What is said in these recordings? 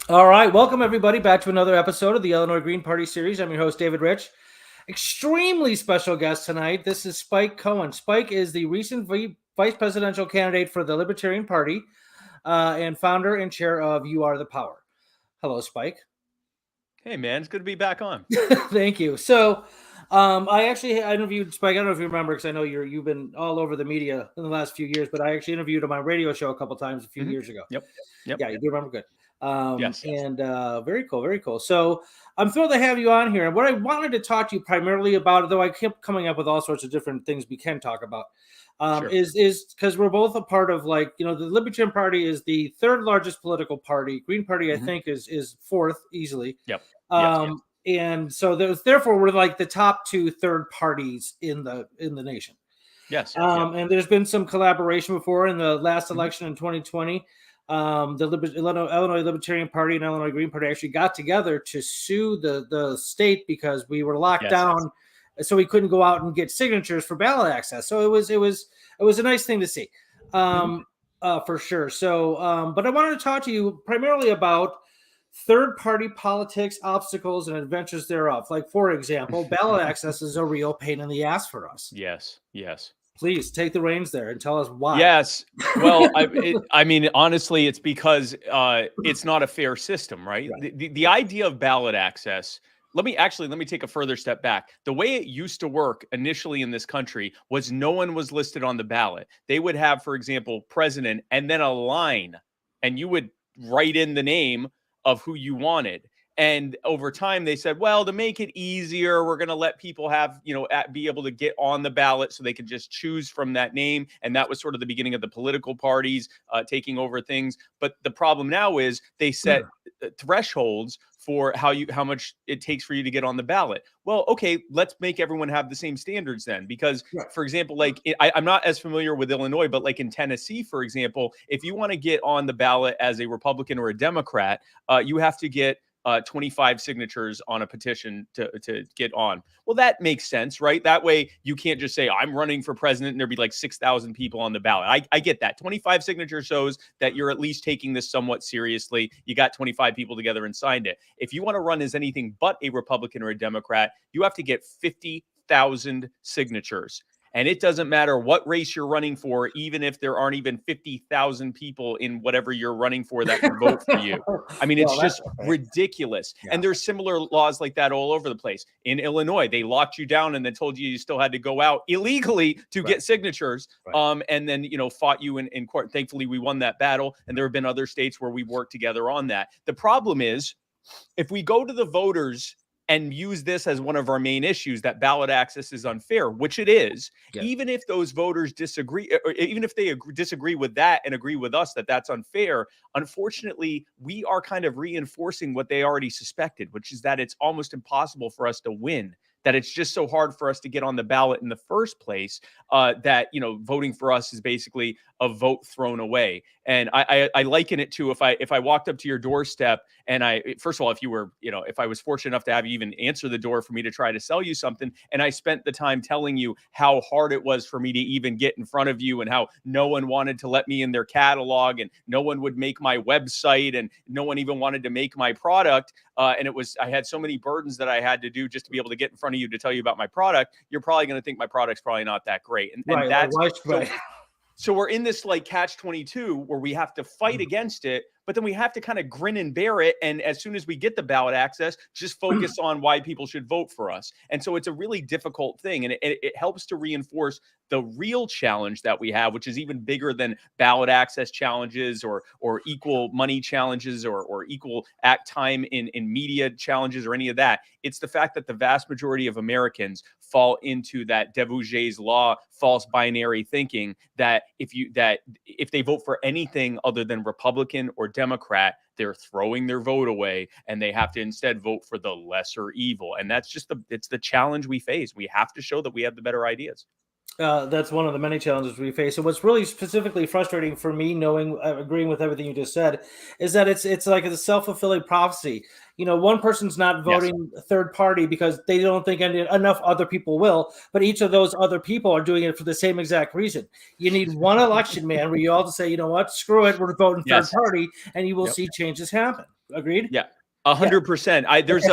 All right, welcome everybody back to another episode of the Illinois Green Party series. I'm your host, David Rych. Extremely special guest tonight. This is Spike Cohen. Spike is the recent vice presidential candidate for the Libertarian Party and founder and chair of You Are the Power. Hello, Spike. Hey, man, it's good to be back on. Thank you. So, I interviewed Spike. I don't know if you remember, because I know you've been all over the media in the last few years. But I actually interviewed on my radio show a couple times a few years ago. Yep. Yeah, you do remember. Good. Yes. And very cool. So I'm thrilled to have you on here. And what I wanted to talk to you primarily about, though I kept coming up with all sorts of different things we can talk about, Sure. is because we're both a part of, the Libertarian Party is the third largest political party. Green Party, I think, is fourth easily. Yep. Yes. And so therefore we're like the top two third parties in the nation. Yes. And there's been some collaboration before in the last election in 2020. The Illinois Libertarian Party and Illinois Green Party actually got together to sue the state because we were locked down, so we couldn't go out and get signatures for ballot access. So it was a nice thing to see, for sure. So, but I wanted to talk to you primarily about third-party politics, obstacles, and adventures thereof. Like, for example, ballot access is a real pain in the ass for us. Yes. Please take the reins there and tell us why. Yes. Well, I mean, honestly, it's because it's not a fair system, right? The idea of ballot access. Let me take a further step back. The way it used to work initially in this country was no one was listed on the ballot. They would have, for example, president and then a line, and you would write in the name of who you wanted. And over time, they said, well, to make it easier, we're going to let people have, be able to get on the ballot so they can just choose from that name. And that was sort of the beginning of the political parties taking over things. But the problem now is they set thresholds for how much it takes for you to get on the ballot. Well, okay, let's make everyone have the same standards then. Because, for example, I'm not as familiar with Illinois, but like in Tennessee, for example, if you want to get on the ballot as a Republican or a Democrat, you have to get 25 signatures on a petition to get on. Well, that makes sense, right? That way you can't just say, I'm running for president and there'd be like 6,000 people on the ballot. I get that. 25 signatures shows that you're at least taking this somewhat seriously. You got 25 people together and signed it. If you want to run as anything but a Republican or a Democrat, you have to get 50,000 signatures. And it doesn't matter what race you're running for, even if there aren't even 50,000 people in whatever you're running for that can vote for you. I mean, it's just ridiculous. Yeah. And there's similar laws like that all over the place. In Illinois, they locked you down and then told you still had to go out illegally to get signatures, and then, fought you in court. Thankfully, we won that battle. And there have been other states where we've worked together on that. The problem is, if we go to the voters and use this as one of our main issues, that ballot access is unfair, which it is, even if those voters disagree, or even if they disagree with that and agree with us that that's unfair, unfortunately, we are kind of reinforcing what they already suspected, which is that it's almost impossible for us to win, that it's just so hard for us to get on the ballot in the first place, that, voting for us is basically a vote thrown away. And I liken it to if I walked up to your doorstep and first of all, if I was fortunate enough to have you even answer the door for me to try to sell you something, and I spent the time telling you how hard it was for me to even get in front of you and how no one wanted to let me in their catalog and no one would make my website and no one even wanted to make my product. And I had so many burdens that I had to do just to be able to get in front of you to tell you about my product. You're probably going to think my product's probably not that great. And that's so we're in this like catch-22 where we have to fight against it, but then we have to kind of grin and bear it. And as soon as we get the ballot access, just focus on why people should vote for us. And so it's a really difficult thing. And it helps to reinforce the real challenge that we have, which is even bigger than ballot access challenges or equal money challenges or equal act time in media challenges or any of that. It's the fact that the vast majority of Americans fall into that Debouget's law, false binary thinking that if they vote for anything other than Republican or Democrat, they're throwing their vote away and they have to instead vote for the lesser evil. And that's just it's the challenge we face. We have to show that we have the better ideas. That's one of the many challenges we face. And what's really specifically frustrating for me, agreeing with everything you just said, is that it's like a self-fulfilling prophecy. One person's not voting third party because they don't think enough other people will, but each of those other people are doing it for the same exact reason. You need one election, man, where you all just say, you know what, screw it, we're voting third party, and you will see changes happen. Agreed? Yeah. Yeah. 100%. There's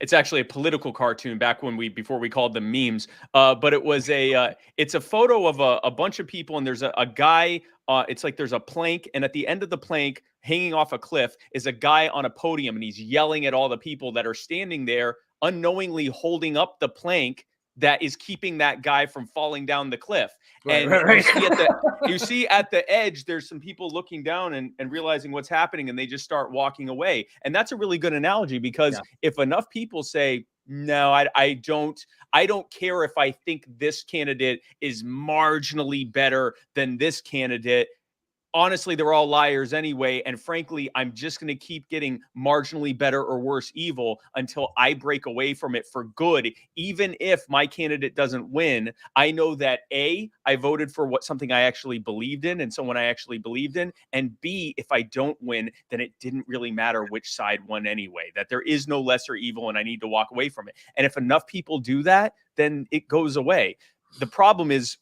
it's actually a political cartoon back before we called them memes. But it was it's a photo of a bunch of people, and there's a guy. It's like there's a plank, and at the end of the plank, hanging off a cliff, is a guy on a podium, and he's yelling at all the people that are standing there, unknowingly holding up the plank that is keeping that guy from falling down the cliff. Right, And right. you see at the edge, there's some people looking down and realizing what's happening, and they just start walking away. And that's a really good analogy, because if enough people say, no, I don't care if I think this candidate is marginally better than this candidate. Honestly, they're all liars anyway. And frankly, I'm just going to keep getting marginally better or worse evil until I break away from it for good. Even if my candidate doesn't win, I know that A, I voted for something I actually believed in and someone I actually believed in. And B, if I don't win, then it didn't really matter which side won anyway, that there is no lesser evil and I need to walk away from it. And if enough people do that, then it goes away. The problem is,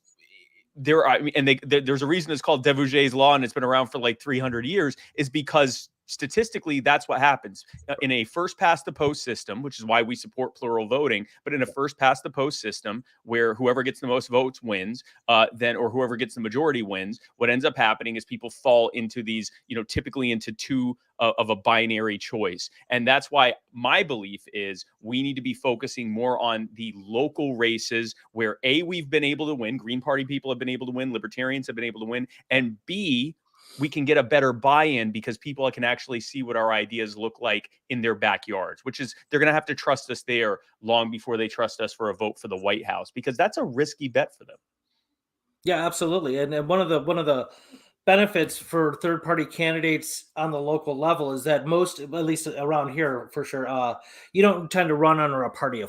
there's a reason it's called Debouget's law, and it's been around for like 300 years, is because statistically that's what happens in a first past the post system, which is why we support plural voting. But in a first past the post system, where whoever gets the most votes wins, or whoever gets the majority wins, what ends up happening is people fall into these, typically into two of a binary choice. And that's why my belief is we need to be focusing more on the local races where A, we've been able to win, Green Party people have been able to win, Libertarians have been able to win, and B, we can get a better buy-in because people can actually see what our ideas look like in their backyards, which is they're going to have to trust us there long before they trust us for a vote for the White House, because that's a risky bet for them. Yeah, absolutely. And one of the benefits for third-party candidates on the local level is that most, at least around here for sure, you don't tend to run under a party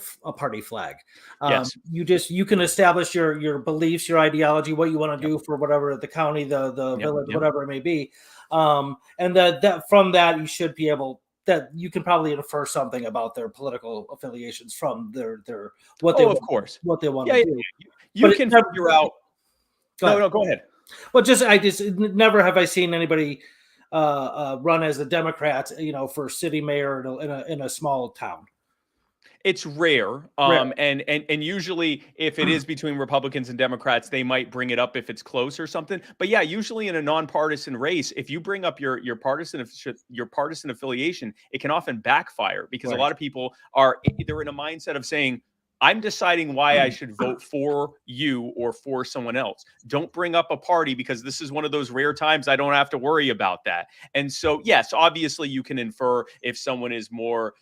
flag. Yes. You can establish your beliefs, your ideology, what you want to do for whatever the county, the village, whatever it may be, and that from that you should be able. That you can probably infer something about their political affiliations from their what they of course, what they want to do. You can figure out. No, go ahead. Well, I just never have I seen anybody run as a Democrat, for city mayor in a small town. It's rare. And usually if it is between Republicans and Democrats, they might bring it up if it's close or something. But yeah, usually in a nonpartisan race, if you bring up your partisan affiliation, it can often backfire, because a lot of people they're in a mindset of saying, I'm deciding why I should vote for you or for someone else. Don't bring up a party, because this is one of those rare times I don't have to worry about that. And so, yes, obviously you can infer if someone is more,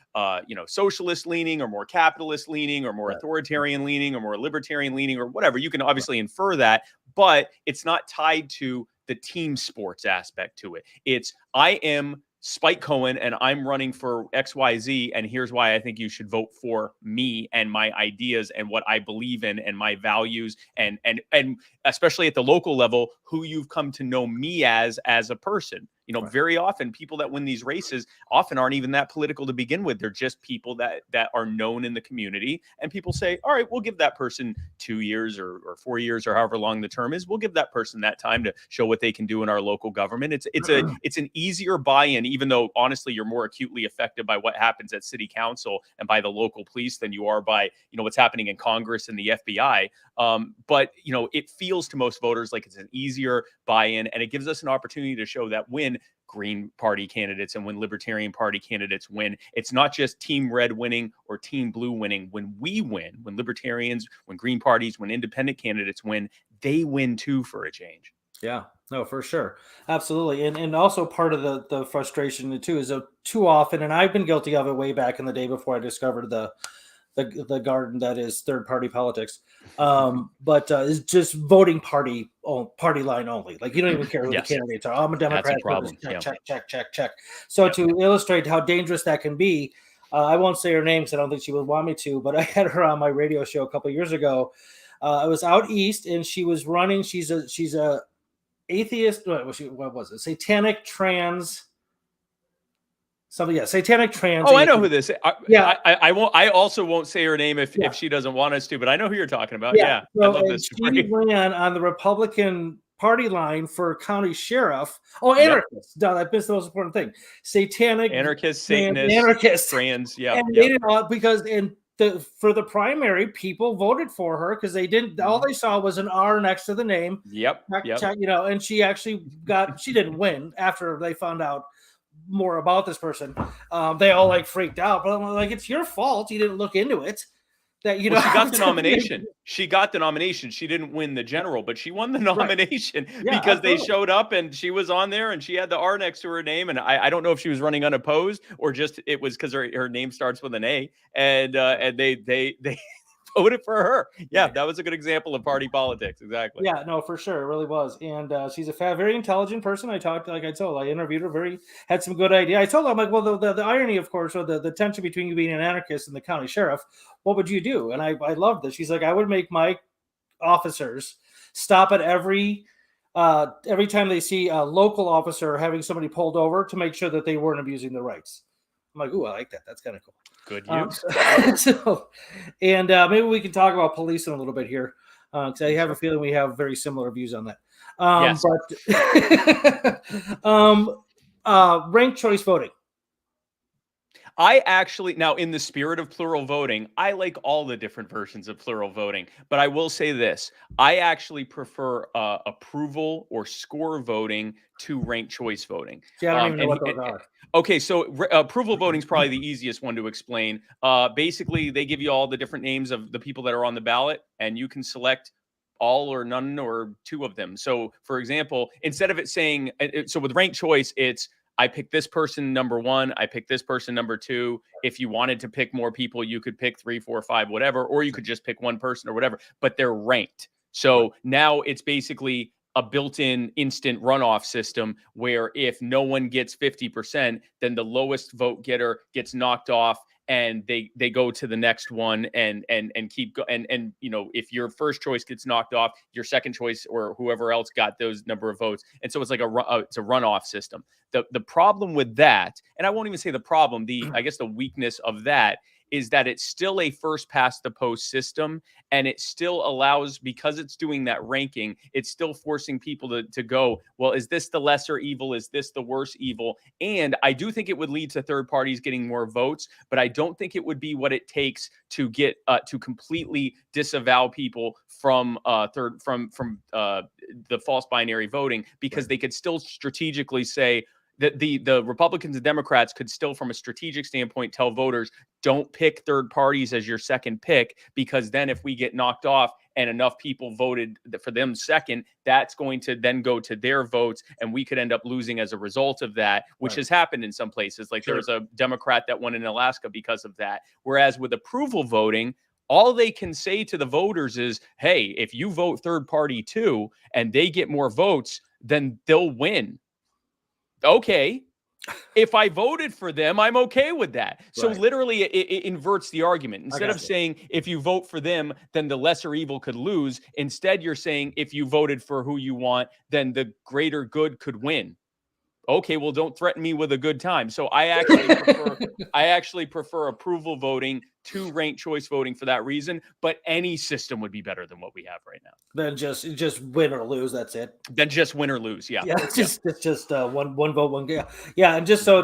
socialist leaning or more capitalist leaning or more authoritarian leaning or more libertarian leaning or whatever. You can obviously infer that, but it's not tied to the team sports aspect to it. It's, I am Spike Cohen and I'm running for XYZ, and here's why I think you should vote for me and my ideas and what I believe in and my values, and especially at the local level, who you've come to know me as a person. Very often people that win these races often aren't even that political to begin with. They're just people that are known in the community, and people say, all right, we'll give that person 2 years or 4 years or however long the term is. We'll give that person that time to show what they can do in our local government. It's an easier buy-in, even though honestly you're more acutely affected by what happens at city council and by the local police than you are by what's happening in Congress and the FBI. But it feels to most voters like it's an easier buy-in, and it gives us an opportunity to show that when Green Party candidates and when Libertarian Party candidates win, it's not just Team Red winning or Team Blue winning. When we win, when Libertarians, when Green Parties, when independent candidates win, they win too, for a change. Yeah, no, for sure. Absolutely. And also part of the frustration too is too often, and I've been guilty of it way back in the day before I discovered the garden that is third party politics, but it's just voting party line only. Like you don't even care who the candidates are. I'm a Democrat. That's a problem. Check. So to illustrate how dangerous that can be, I won't say her name because I don't think she would want me to, but I had her on my radio show a couple of years ago. I was out east and she was running. She's a atheist. What was it? Satanic trans. Satanic trans. Oh, I know who this is. I won't. I also won't say her name if she doesn't want us to, but I know who you're talking about. Yeah. So, I love this. She ran on the Republican party line for county sheriff. Oh, Yep. anarchists. No, that's the most important thing. Satanic Anarchists, Satanists, anarchists, trans. Yeah. and they didn't, because for the primary, people voted for her because they didn't. All they saw was an R next to the name. Yep. And she actually she didn't win after they found out more about this person. They all like freaked out, but I'm like, it's your fault. You didn't look into it. That she got the nomination. She got the nomination. She didn't win the general, but she won the nomination because they showed up and she was on there and she had the R next to her name. And I don't know if she was running unopposed or just it was because her name starts with an A. And they voted for her. Yeah, that was a good example of party politics. Exactly. Yeah, no, for sure. It really was. And she's a very intelligent person. I interviewed her, had some good idea. I told her, I'm like, well, the irony, of course, or the tension between you being an anarchist and the county sheriff, what would you do? And I loved this. She's like, I would make my officers stop at every time they see a local officer having somebody pulled over to make sure that they weren't abusing their rights. I'm like, ooh, I like that. That's kind of cool. Good use. Maybe we can talk about policing a little bit here, because I have a feeling we have very similar views on that. Yes. But ranked choice voting. I actually, now in the spirit of plural voting, I like all the different versions of plural voting, but I will say this. I actually prefer approval or score voting to ranked choice voting. Yeah, I don't even know what those are. Okay, so approval voting is probably the easiest one to explain. Basically, they give you all the different names of the people that are on the ballot, and you can select all or none or two of them. So, for example, instead of it saying, so with ranked choice, it's I pick this person number 1, I pick this person number 2. If you wanted to pick more people, you could pick 3, 4, 5, whatever, or you could just pick one person or whatever, but they're ranked. So now it's basically a built-in instant runoff system where if no one gets 50%, then the lowest vote getter gets knocked off and they go to the next one and keep going. And you know, if your first choice gets knocked off, your second choice or whoever else got those number of votes. And so it's like it's a runoff system. The problem with that, and I won't even say the problem, I guess the weakness of that is that it's still a first past the post system, and it still allows, because it's doing that ranking, it's still forcing people to go, well, is this the lesser evil? Is this the worse evil? And I do think it would lead to third parties getting more votes, but I don't think it would be what it takes to get to completely disavow people from the false binary voting, because they could still strategically say, that the Republicans and Democrats could still, from a strategic standpoint, tell voters, don't pick third parties as your second pick, because then if we get knocked off and enough people voted for them second, that's going to then go to their votes, and we could end up losing as a result of that, which has happened in some places. Like there was a Democrat that won in Alaska because of that. Whereas with approval voting, all they can say to the voters is, hey, if you vote third party too, and they get more votes, then they'll win. Okay, if I voted for them, I'm okay with that. So literally it inverts the argument. Instead of saying if you vote for them, then the lesser evil could lose. Instead, you're saying if you voted for who you want, then the greater good could win. Okay, well, don't threaten me with a good time. So I actually prefer approval voting to ranked choice voting for that reason. But any system would be better than what we have right now. Then just win or lose. That's it. Then just win or lose. Yeah. It's just one vote, one. Yeah. And just so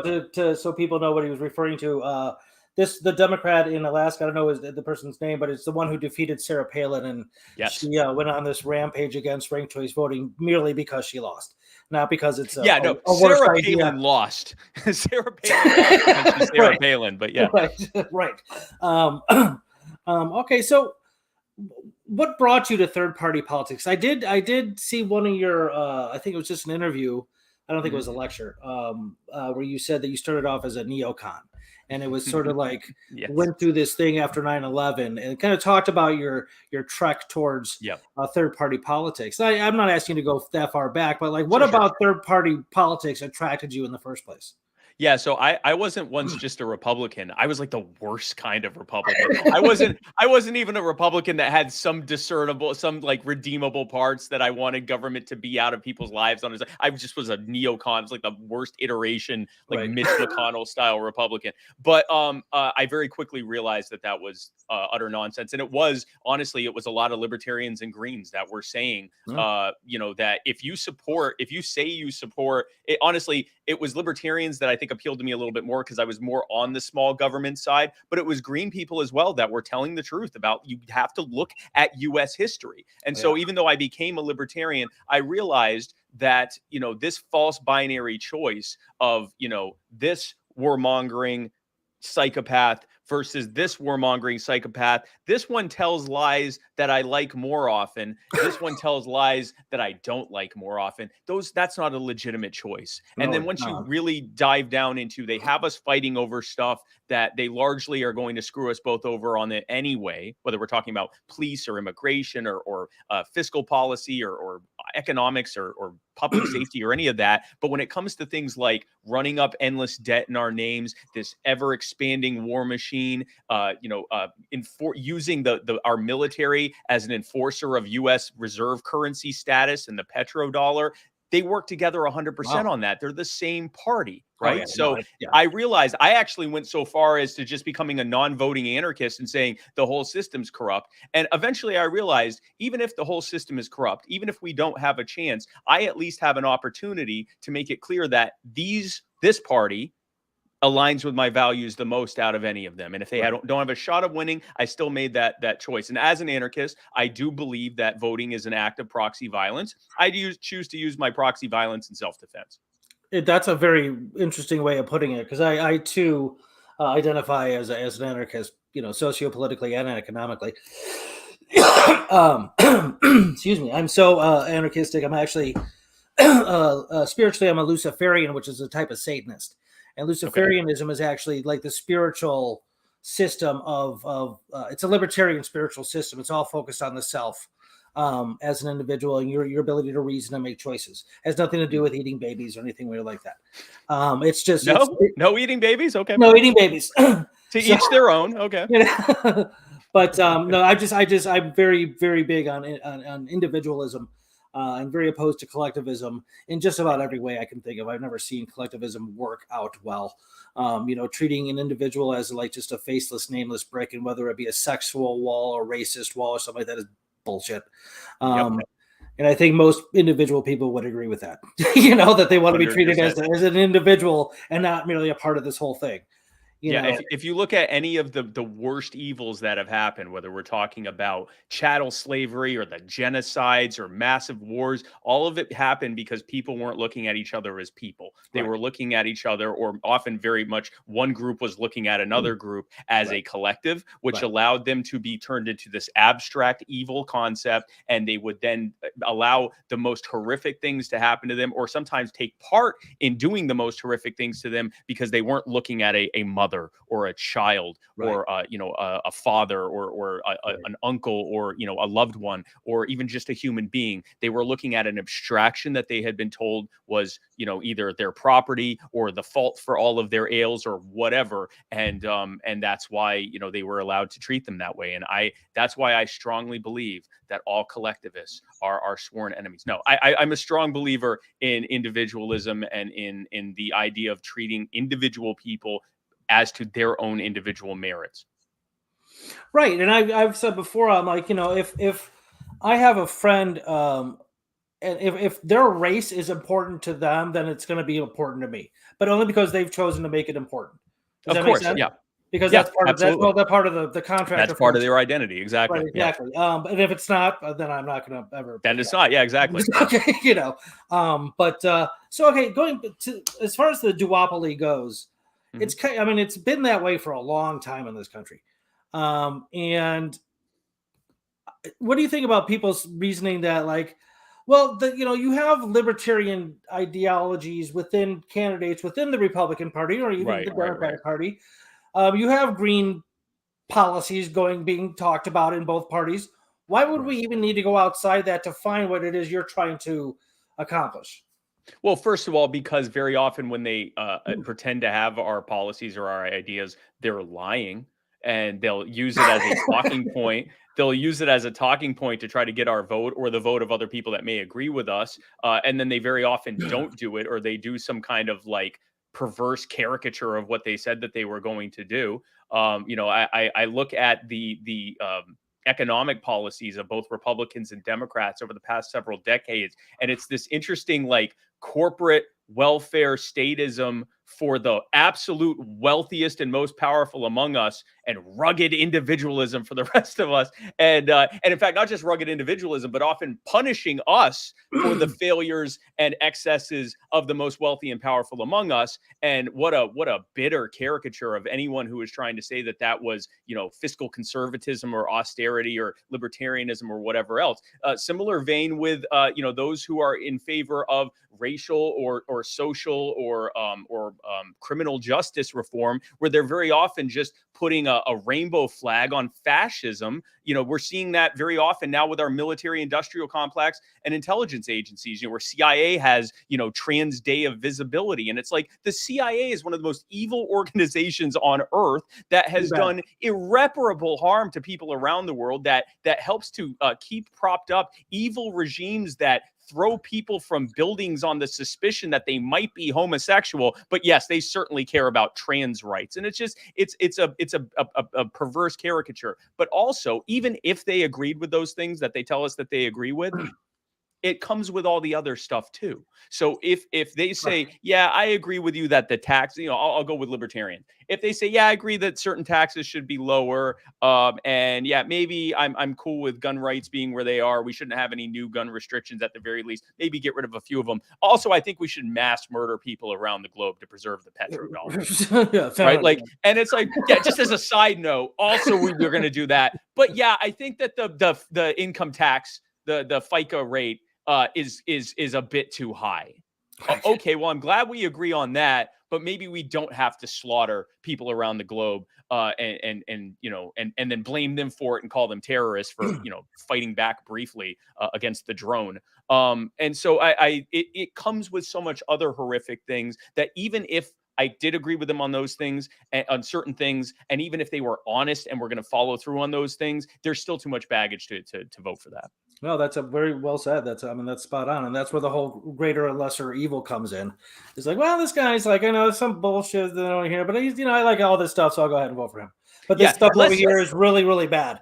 people know what he was referring to. The Democrat in Alaska, I don't know the person's name, but it's the one who defeated Sarah Palin, and she went on this rampage against ranked choice voting merely because she lost, not because it's Sarah Palin lost. Sarah Palin lost. Sarah Palin, but yeah, right. Okay, so what brought you to third party politics? I did see one of your I think it was just an interview. I don't think it was a lecture, where you said that you started off as a neocon. And it was sort of like went through this thing after 9/11 and kind of talked about your trek towards third party politics. I'm not asking you to go that far back, but like, what about third party politics attracted you in the first place? Yeah, so I wasn't once just a Republican. I was like the worst kind of Republican. I wasn't even a Republican that had some discernible, some like redeemable parts that I wanted government to be out of people's lives on. I just was a neocon. It was like the worst iteration, like Right. Mitch McConnell style Republican. But I very quickly realized that was utter nonsense, and it was honestly, it was a lot of libertarians and Greens that were saying, that if you say you support it, honestly, it was libertarians that I think appealed to me a little bit more because I was more on the small government side, but it was Green people as well that were telling the truth about you have to look at US history. And so even though I became a libertarian, I realized that, this false binary choice of, this warmongering psychopath versus this warmongering psychopath. This one tells lies that I like more often. This one tells lies that I don't like more often. That's not a legitimate choice. And then once you really dive down into, they have us fighting over stuff that they largely are going to screw us both over on it anyway, whether we're talking about police or immigration or fiscal policy or economics or public safety or any of that. But when it comes to things like running up endless debt in our names, this ever expanding war machine, using our military as an enforcer of U.S. reserve currency status and the petrodollar, they work together 100% on that. They're the same party, right? I realized I actually went so far as to just becoming a non-voting anarchist and saying the whole system's corrupt. And eventually I realized even if the whole system is corrupt, even if we don't have a chance, I at least have an opportunity to make it clear that this party aligns with my values the most out of any of them. And if they don't have a shot of winning, I still made that choice. And as an anarchist, I do believe that voting is an act of proxy violence. I choose to use my proxy violence in self-defense. That's a very interesting way of putting it, because I too identify as an anarchist, sociopolitically and economically. Excuse me. I'm so anarchistic. I'm actually spiritually, I'm a Luciferian, which is a type of Satanist. And Luciferianism is actually like the spiritual system of it's a libertarian spiritual system. It's all focused on the self as an individual and your ability to reason and make choices. It has nothing to do with eating babies or anything weird like that. It's just no eating babies. Okay, no eating babies. To each their own. Okay, but no, I'm very, very big on individualism. I'm very opposed to collectivism in just about every way I can think of. I've never seen collectivism work out well. Treating an individual as like just a faceless, nameless brick, and whether it be a sexual wall or racist wall or something like that is bullshit. And I think most individual people would agree with that. That they want to be treated as an individual and not merely a part of this whole thing. If you look at any of the worst evils that have happened, whether we're talking about chattel slavery or the genocides or massive wars, all of it happened because people weren't looking at each other as people. They were looking at each other, or often very much one group was looking at another group as a collective, which allowed them to be turned into this abstract evil concept. And they would then allow the most horrific things to happen to them, or sometimes take part in doing the most horrific things to them because they weren't looking at a mother or a child or a father or an uncle or a loved one or even just a human being. They were looking at an abstraction that they had been told was either their property or the fault for all of their ails or whatever, and that's why they were allowed to treat them that way. And that's why I strongly believe that all collectivists are our sworn enemies. No, I'm a strong believer in individualism and in the idea of treating individual people as to their own individual merits. Right. And I've said before, I'm like, if I have a friend, and if their race is important to them, then it's going to be important to me, but only because they've chosen to make it important. Does that make sense? Yeah. Because that's part of the contract. That's part of their identity. Exactly. Right, exactly. Yeah. And if it's not, then I'm not going to ever. Then it's not. Yeah, exactly. Okay. So going to, as far as the duopoly goes, it's been that way for a long time in this country. And what do you think about people's reasoning that you have libertarian ideologies within candidates within the Republican Party or even the Democratic Party? You have green policies being talked about in both parties. Why would we even need to go outside that to find what it is you're trying to accomplish? Well, first of all, because very often when they pretend to have our policies or our ideas, they're lying, and they'll use it as a talking point. They'll use it as a talking point to try to get our vote or the vote of other people that may agree with us. And then they very often don't do it, or they do some kind of like perverse caricature of what they said that they were going to do. I look at the economic policies of both Republicans and Democrats over the past several decades, and it's this interesting like corporate welfare statism for the absolute wealthiest and most powerful among us, and rugged individualism for the rest of us. And in fact, not just rugged individualism, but often punishing us for the failures and excesses of the most wealthy and powerful among us. And what a bitter caricature of anyone who is trying to say that that was, fiscal conservatism or austerity or libertarianism or whatever else. Similar vein with those who are in favor of racial or social or criminal justice reform, where they're very often just putting a rainbow flag on fascism. We're seeing that very often now with our military industrial complex and intelligence agencies, where CIA has, trans day of visibility. And it's like the CIA is one of the most evil organizations on earth that has done irreparable harm to people around the world, that helps to keep propped up evil regimes that throw people from buildings on the suspicion that they might be homosexual, but yes, they certainly care about trans rights. And it's a perverse caricature. But also, even if they agreed with those things that they tell us that they agree with, it comes with all the other stuff too. So if they say, yeah, I agree with you that the tax, I'll go with Libertarian. If they say, yeah, I agree that certain taxes should be lower, and yeah, maybe I'm cool with gun rights being where they are. We shouldn't have any new gun restrictions at the very least. Maybe get rid of a few of them. Also, I think we should mass murder people around the globe to preserve the petrodollar. Right? Like, and it's like, yeah, just as a side note, also we're going to do that. But yeah, I think that the income tax, the FICA rate, is a bit too high. Okay, well, I'm glad we agree on that, but maybe we don't have to slaughter people around the globe, and then blame them for it and call them terrorists for fighting back briefly against the drone. And so it comes with so much other horrific things that even if I did agree with them on those things, on certain things, and even if they were honest and we're going to follow through on those things, there's still too much baggage to vote for that. No, that's a very well said. That's spot on, and that's where the whole greater or lesser evil comes in. It's like, well, this guy's like, I know some bullshit that I don't hear, but he's, I like all this stuff, so I'll go ahead and vote for him. But this stuff over here is really, really bad.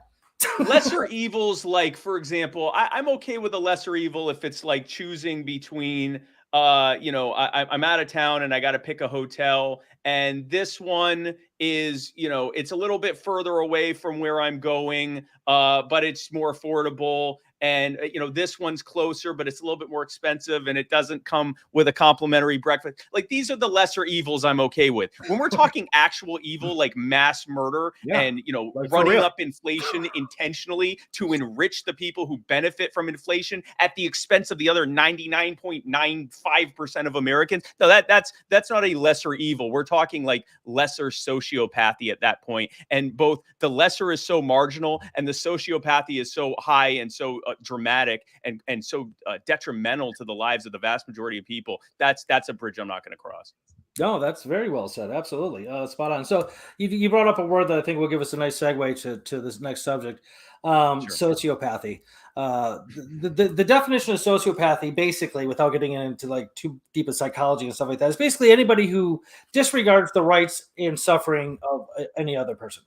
Lesser evils, like, for example, I'm okay with a lesser evil if it's like choosing between, I'm out of town and I got to pick a hotel, and this one is, it's a little bit further away from where I'm going, but it's more affordable. And, this one's closer, but it's a little bit more expensive, and it doesn't come with a complimentary breakfast. Like, these are the lesser evils I'm okay with. When we're talking actual evil, like mass murder and, like running up inflation intentionally to enrich the people who benefit from inflation at the expense of the other 99.95% of Americans. No, that's not a lesser evil. We're talking like lesser sociopathy at that point. And both the lesser is so marginal and the sociopathy is so high and so dramatic and so detrimental to the lives of the vast majority of people. That's a bridge I'm not going to cross. No, that's very well said. Absolutely. Spot on. So you brought up a word that I think will give us a nice segue to this next subject. Sure. Sociopathy. The definition of sociopathy, basically, without getting into like too deep in psychology and stuff like that, is basically anybody who disregards the rights and suffering of any other person,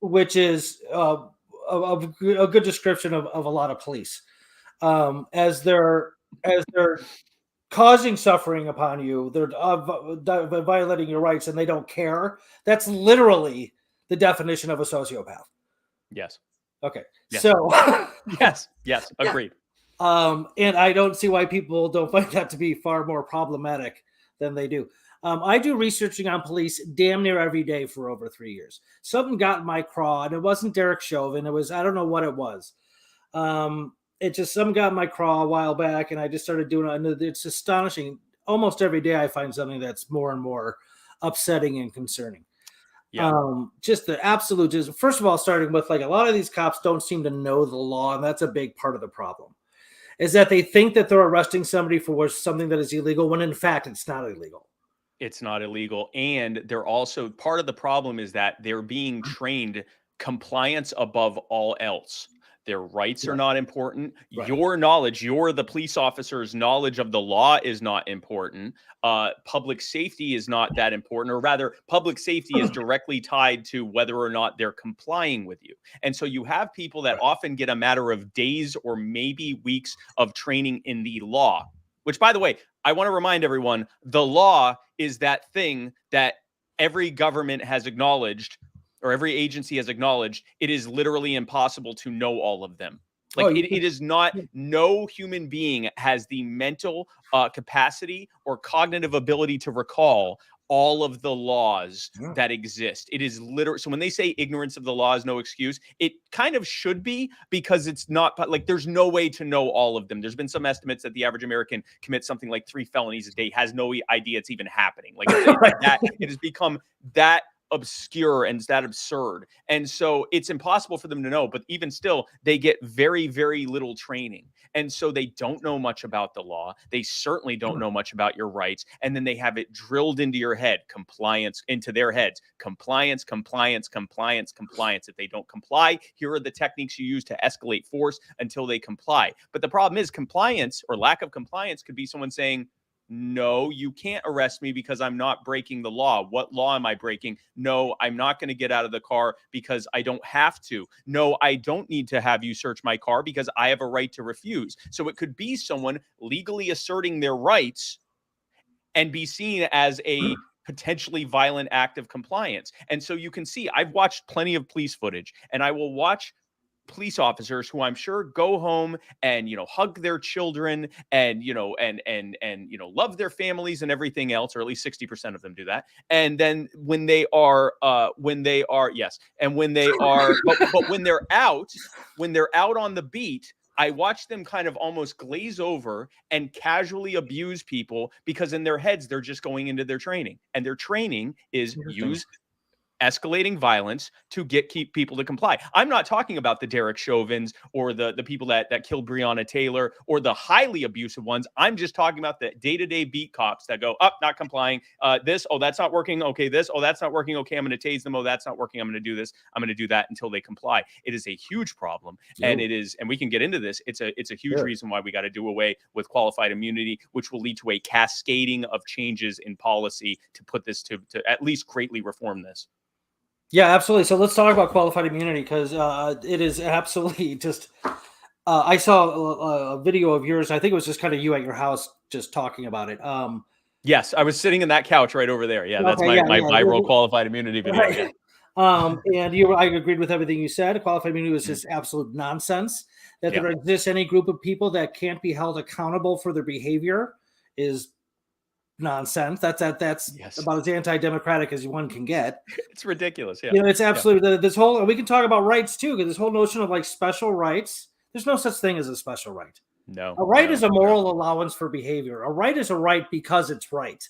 which is a good description of a lot of police, as they're causing suffering upon you. They're violating your rights, and they don't care. That's literally the definition of a sociopath. Yes. Okay. Yes. So yes, agreed. And I don't see why people don't find that to be far more problematic than they do. I do researching on police damn near every day for over 3 years. Something got in my craw, and it wasn't Derek Chauvin. It was, I don't know what it was. It just, something got in my craw a while back, and I just started doing it. And it's astonishing. Almost every day I find something that's more and more upsetting and concerning. Yeah. Just the absolute, first of all, starting with like a lot of these cops don't seem to know the law, and that's a big part of the problem. is that they think that they're arresting somebody for something that is illegal when in fact it's not illegal. It's not illegal. And they're also, part of the problem is that they're being trained compliance above all else. Their rights are not important. Right. Your knowledge, the police officer's knowledge of the law is not important. Public safety is not that important, or rather, public safety is directly tied to whether or not they're complying with you. And so you have people that often get a matter of days or maybe weeks of training in the law, which, by the way, I want to remind everyone, the law is that thing that every government has acknowledged, or every agency has acknowledged. It is literally impossible to know all of them. Like it is not, no human being has the mental capacity or cognitive ability to recall all of the laws that exist. It is literally, so when they say ignorance of the law is no excuse, it kind of should be, because it's not like, there's no way to know all of them. There's been some estimates that the average American commits something like 3 felonies a day, has no idea it's even happening. Like that, it has become that obscure and that absurd. And so it's impossible for them to know, but even still, they get very, very little training. And so they don't know much about the law. They certainly don't know much about your rights. And then they have it drilled into your head, compliance, into their heads, compliance, compliance, compliance, compliance. If they don't comply, here are the techniques you use to escalate force until they comply. But the problem is compliance, or lack of compliance, could be someone saying, no, you can't arrest me because I'm not breaking the law. What law am I breaking? No, I'm not going to get out of the car because I don't have to. No, I don't need to have you search my car because I have a right to refuse. So it could be someone legally asserting their rights and be seen as a potentially violent act of compliance. And so you can see, I've watched plenty of police footage, and I will watch police officers who I'm sure go home and, hug their children and, love their families and everything else, or at least 60% of them do that. And then when they are, but when they're out on the beat, I watch them kind of almost glaze over and casually abuse people, because in their heads, they're just going into their training, and their training is use escalating violence to keep people to comply. I'm not talking about the Derek Chauvins or the people that killed Breonna Taylor, or the highly abusive ones. I'm just talking about the day-to-day beat cops that go, not complying. This, that's not working. Okay, this, that's not working. Okay, I'm going to tase them. Oh, that's not working. I'm going to do this. I'm going to do that until they comply. It is a huge problem, and we can get into this. It's a huge reason why we got to do away with qualified immunity, which will lead to a cascading of changes in policy to put this to at least greatly reform this. Yeah, absolutely. So let's talk about qualified immunity, because it is absolutely just. I saw a video of yours. I think it was just kind of you at your house just talking about it. Yes, I was sitting in that couch right over there. Yeah, that's my viral qualified immunity video. Right. And I agreed with everything you said. Qualified immunity was just absolute nonsense. That there exists any group of people that can't be held accountable for their behavior is nonsense. That's about as anti-democratic as one can get. It's ridiculous. Yeah, it's absolutely this whole. We can talk about rights too, because this whole notion of like special rights. There's no such thing as a special right. No, a right is a moral allowance for behavior. A right is a right because it's right.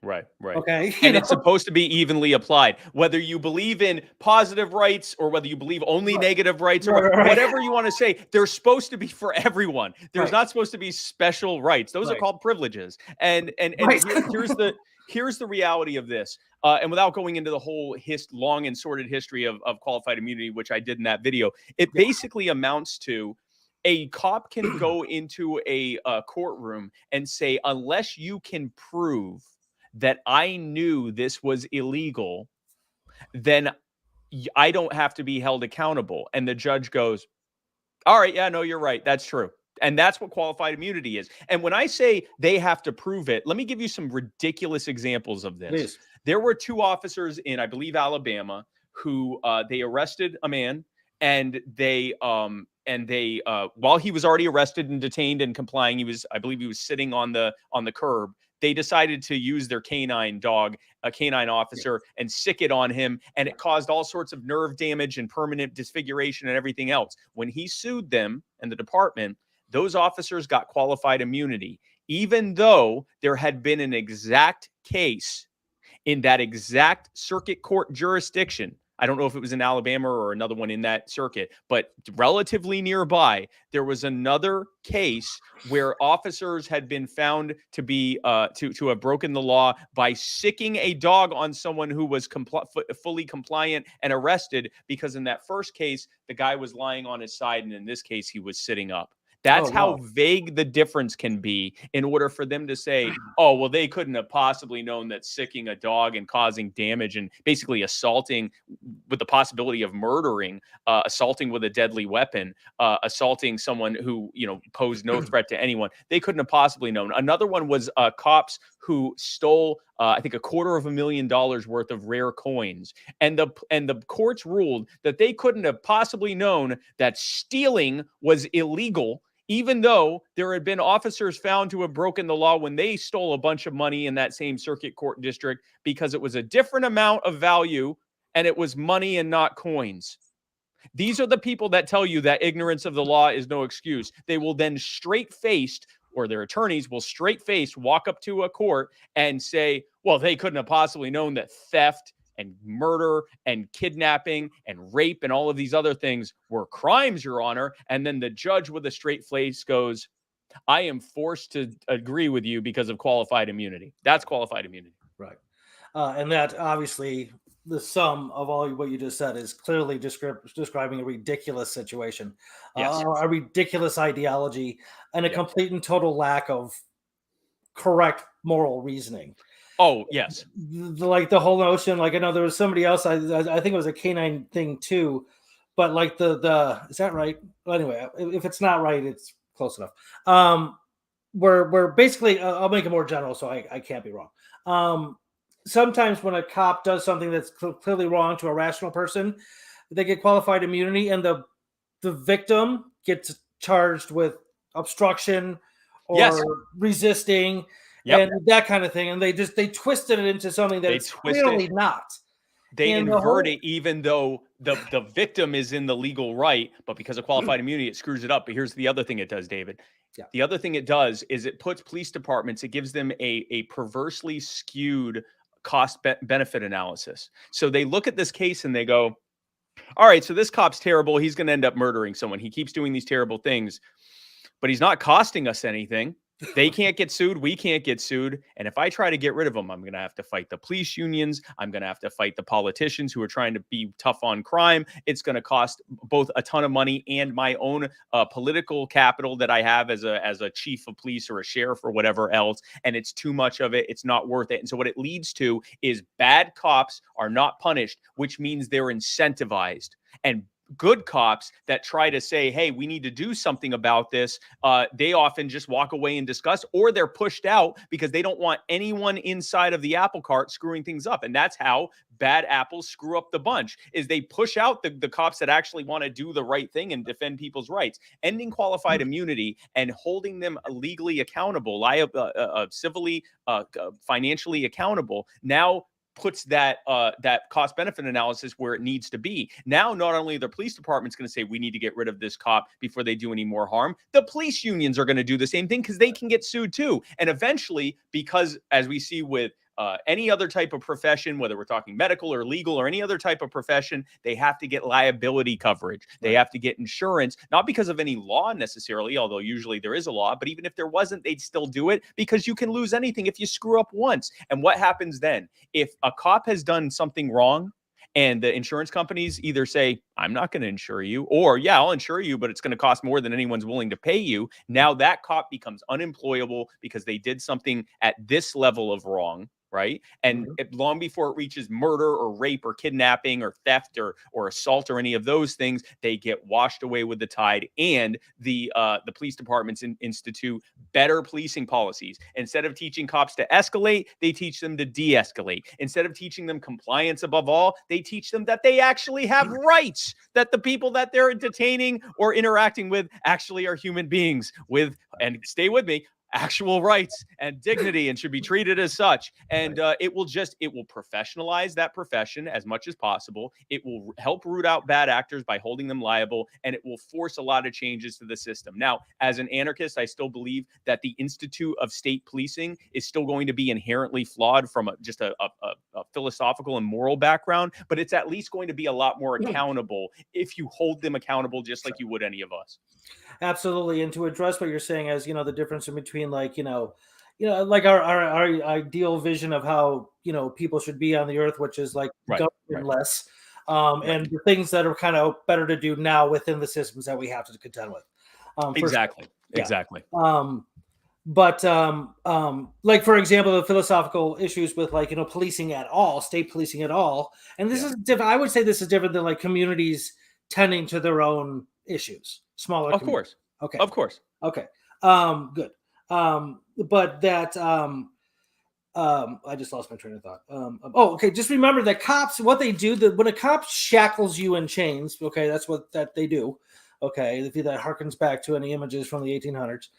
Right. Okay. And it's supposed to be evenly applied, whether you believe in positive rights or whether you believe only negative rights, or whatever you want to say. They're supposed to be for everyone. There's not supposed to be special rights. Those are called privileges. And here's the reality of this. And without going into the whole long and sordid history of qualified immunity, which I did in that video, it basically amounts to a cop can go into a courtroom and say, unless you can prove that I knew this was illegal, then I don't have to be held accountable. And the judge goes, all right, yeah, no, you're right. That's true. And that's what qualified immunity is. And when I say they have to prove it, let me give you some ridiculous examples of this. Please. There were 2 officers in, I believe, Alabama, who they arrested a man, and they while he was already arrested and detained and complying, I believe he was sitting on the curb. They decided to use their canine dog, a canine officer, and sick it on him. And it caused all sorts of nerve damage and permanent disfiguration and everything else. When he sued them and the department, those officers got qualified immunity, even though there had been an exact case in that exact circuit court jurisdiction. I don't know if it was in Alabama or another one in that circuit, but relatively nearby, there was another case where officers had been found to be to have broken the law by sicking a dog on someone who was fully compliant and arrested, because in that first case the guy was lying on his side, and in this case he was sitting up. That's how vague the difference can be in order for them to say, oh, well, they couldn't have possibly known that sicking a dog and causing damage and basically assaulting with the possibility of murdering, assaulting with a deadly weapon, assaulting someone who, posed no threat to anyone. They couldn't have possibly known. Another one was cops who stole, I think, $250,000 worth of rare coins. And the courts ruled that they couldn't have possibly known that stealing was illegal, even though there had been officers found to have broken the law when they stole a bunch of money in that same circuit court district, because it was a different amount of value and it was money and not coins. These are the people that tell you that ignorance of the law is no excuse. They will then straight-faced, or their attorneys will straight-faced walk up to a court and say, well, they couldn't have possibly known that theft and murder and kidnapping and rape and all of these other things were crimes, Your Honor. And then the judge with a straight face goes, I am forced to agree with you because of qualified immunity. That's qualified immunity. Right. And that obviously the sum of all what you just said is clearly describing a ridiculous situation, Yes. A ridiculous ideology, and a complete and total lack of correct moral reasoning. Oh, yes. Like the whole notion, like I know there was somebody else, I think it was a canine thing too, but like the is that right? Well, anyway, if it's not right, it's close enough. Where basically, I'll make it more general so I can't be wrong. Sometimes when a cop does something that's clearly wrong to a rational person, they get qualified immunity, and the victim gets charged with obstruction or resisting. Yep. And that kind of thing. And they twisted it into something that it's clearly not. They invert it, even though the victim is in the legal right, but because of qualified immunity, it screws it up. But here's the other thing it does, David. Yeah. The other thing it does is it puts police departments, it gives them a perversely skewed cost-benefit analysis. So they look at this case and they go, all right, so this cop's terrible. He's going to end up murdering someone. He keeps doing these terrible things, but he's not costing us anything. They can't get sued. We can't get sued. And if I try to get rid of them, I'm going to have to fight the police unions. I'm going to have to fight the politicians who are trying to be tough on crime. It's going to cost both a ton of money and my own political capital that I have as a chief of police or a sheriff or whatever else. And it's too much of it. It's not worth it. And so what it leads to is bad cops are not punished, which means they're incentivized. And good cops that try to say, hey, we need to do something about this, they often just walk away in disgust, or they're pushed out because they don't want anyone inside of the apple cart screwing things up. And that's how bad apples screw up the bunch, is they push out the cops that actually want to do the right thing and defend people's rights. Ending qualified immunity and holding them legally accountable, civilly, financially accountable, now puts that cost benefit analysis where it needs to be. Now, not only the police department's going to say we need to get rid of this cop before they do any more harm, the police unions are going to do the same thing because they can get sued too. And eventually, because as we see with any other type of profession, whether we're talking medical or legal or any other type of profession, they have to get liability coverage. They have to get insurance, not because of any law necessarily, although usually there is a law, but even if there wasn't, they'd still do it because you can lose anything if you screw up once. And what happens then? If a cop has done something wrong and the insurance companies either say, I'm not going to insure you, or yeah, I'll insure you, but it's going to cost more than anyone's willing to pay you. Now that cop becomes unemployable because they did something at this level of wrong. Right. And long before it reaches murder or rape or kidnapping or theft or assault or any of those things, they get washed away with the tide. And the police departments institute better policing policies. Instead of teaching cops to escalate, they teach them to de-escalate. Instead of teaching them compliance above all, they teach them that they actually have rights, that the people that they're detaining or interacting with actually are human beings with, and stay with me, actual rights and dignity and should be treated as such. And it will professionalize that profession as much as possible. It will help root out bad actors by holding them liable, and it will force a lot of changes to the system. Now, as an anarchist, I still believe that the Institute of State Policing is still going to be inherently flawed from just a philosophical and moral background, but it's at least going to be a lot more accountable if you hold them accountable just like you would any of us. Absolutely. And to address what you're saying as, the difference in between like, like our ideal vision of how, people should be on the earth, which is like government-less, and the things that are kind of better to do now within the systems that we have to contend with. Exactly. But like, for example, the philosophical issues with like, policing at all, state policing at all. And this is different. I would say this is different than like communities tending to their own issues, smaller. Of course. Okay. Of course. Okay. Good. But that, I just lost my train of thought. Okay. Just remember that cops, what they do, that when a cop shackles you in chains, okay, that's what that they do. Okay. If that harkens back to any images from the 1800s.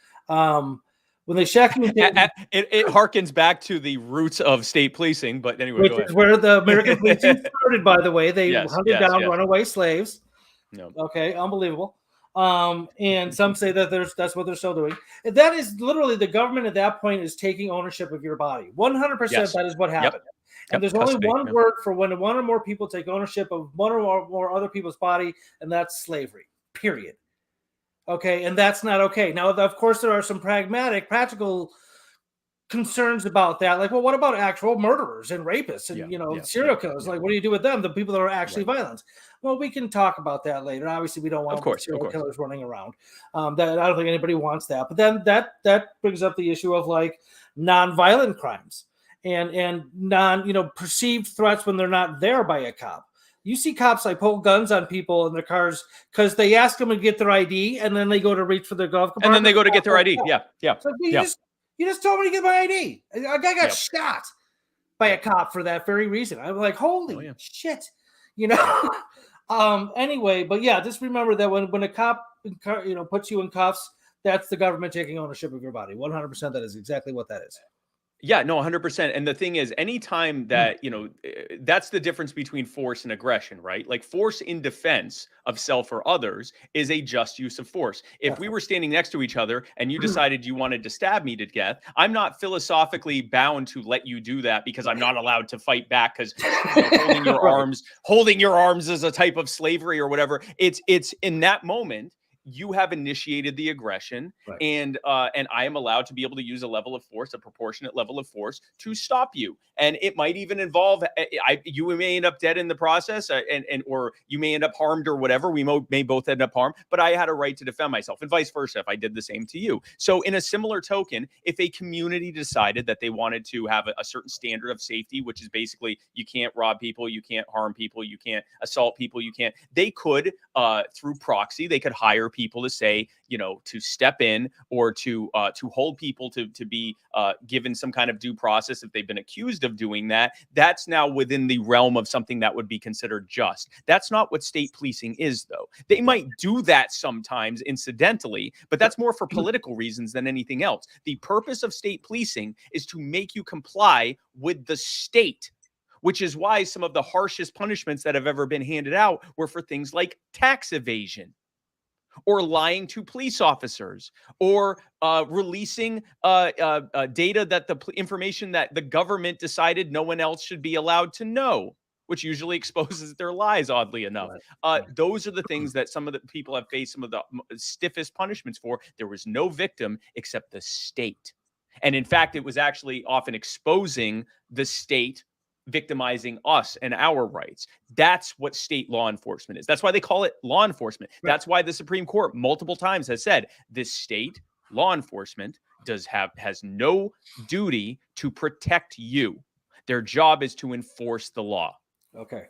When they shackle you, it harkens back to the roots of state policing. But anyway, which is where the American policing started, by the way. They hunted down runaway slaves. No. Okay. Unbelievable. And some say that that's what they're still doing. And that is literally the government at that point is taking ownership of your body. 100% that is what happened. And there's only one word for when one or more people take ownership of one or more other people's body, and that's slavery, period. Okay. And that's not okay. Now, of course, there are some practical concerns about that. Like, well, what about actual murderers and rapists and, serial killers? Like, what do you do with them? The people that are actually violent. Well, we can talk about that later. Obviously, we don't want serial killers running around. That I don't think anybody wants that. But then that brings up the issue of like non-violent crimes and perceived threats when they're not there by a cop. You see cops like pull guns on people in their cars because they ask them to get their ID and then they go to reach for their glove compartment. And then they go to get their ID. Yeah. So you just told me to get my ID. A guy got shot by a cop for that very reason. I'm like, holy shit, Anyway, but just remember that when a cop, puts you in cuffs, that's the government taking ownership of your body. 100%. That is exactly what that is. Yeah, no, 100%. And the thing is, anytime that, that's the difference between force and aggression, right? Like force in defense of self or others is a just use of force. If we were standing next to each other and you decided you wanted to stab me to death, I'm not philosophically bound to let you do that because I'm not allowed to fight back because holding your arms is a type of slavery or whatever. It's in that moment, you have initiated the aggression, and I am allowed to be able to use a level of force, a proportionate level of force, to stop you. And it might even involve you may end up dead in the process, or you may end up harmed or whatever. We may both end up harmed, but I had a right to defend myself, and vice versa if I did the same to you. So, in a similar token, if a community decided that they wanted to have a certain standard of safety, which is basically you can't rob people, you can't harm people, you can't assault people, they could through proxy, they could hire people to say, to step in or to hold people to be given some kind of due process if they've been accused of doing that. That's now within the realm of something that would be considered just. That's not what state policing is, though. They might do that sometimes incidentally, but that's more for political reasons than anything else. The purpose of state policing is to make you comply with the state, which is why some of the harshest punishments that have ever been handed out were for things like tax evasion, or lying to police officers, or releasing data that information that the government decided no one else should be allowed to know, which usually exposes their lies, oddly enough. Those are the things that some of the people have faced some of the stiffest punishments for. There was no victim except the state. And in fact, it was actually often exposing the state victimizing us and our rights. That's what state law enforcement is. That's why they call it law enforcement. That's why the Supreme Court multiple times has said this state law enforcement has no duty to protect you. Their job is to enforce the law. Okay.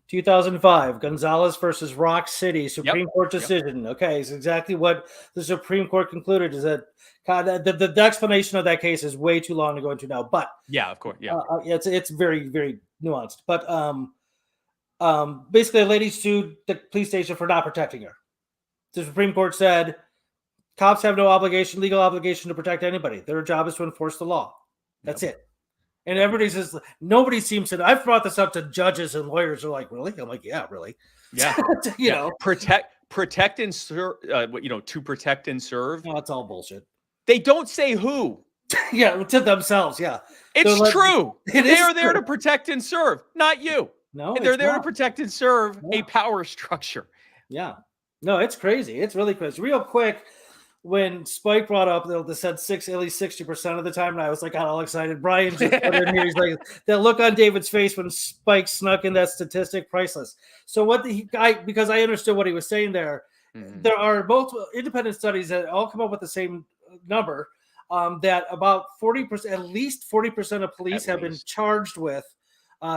2005, Gonzalez versus Rock City, Supreme Court decision. Okay, it's exactly what the Supreme Court concluded, is that the explanation of that case is way too long to go into now. But of course, it's very, very nuanced. But basically, a lady sued the police station for not protecting her. The Supreme Court said cops have no legal obligation to protect anybody. Their job is to enforce the law. That's it. And everybody says, nobody seems to. I've brought this up to judges and lawyers. Are like, really? I'm like, yeah, really. Yeah. Protect and serve. To protect and serve. No, it's all bullshit. They don't say who. Yeah, to themselves. Yeah, It's true. They are there true. to protect and serve, not you. No, They're there not. to protect and serve a power structure. Yeah. No, it's crazy. It's really crazy. Real quick, when Spike brought up they said at least 60% of the time, and I was like, got all excited. Brian just put in here. He's like, that look on David's face when Spike snuck in that statistic, priceless. So what because I understood what he was saying there. Mm-hmm. There are multiple independent studies that all come up with the same number. That about 40%, at least 40% of police have been charged with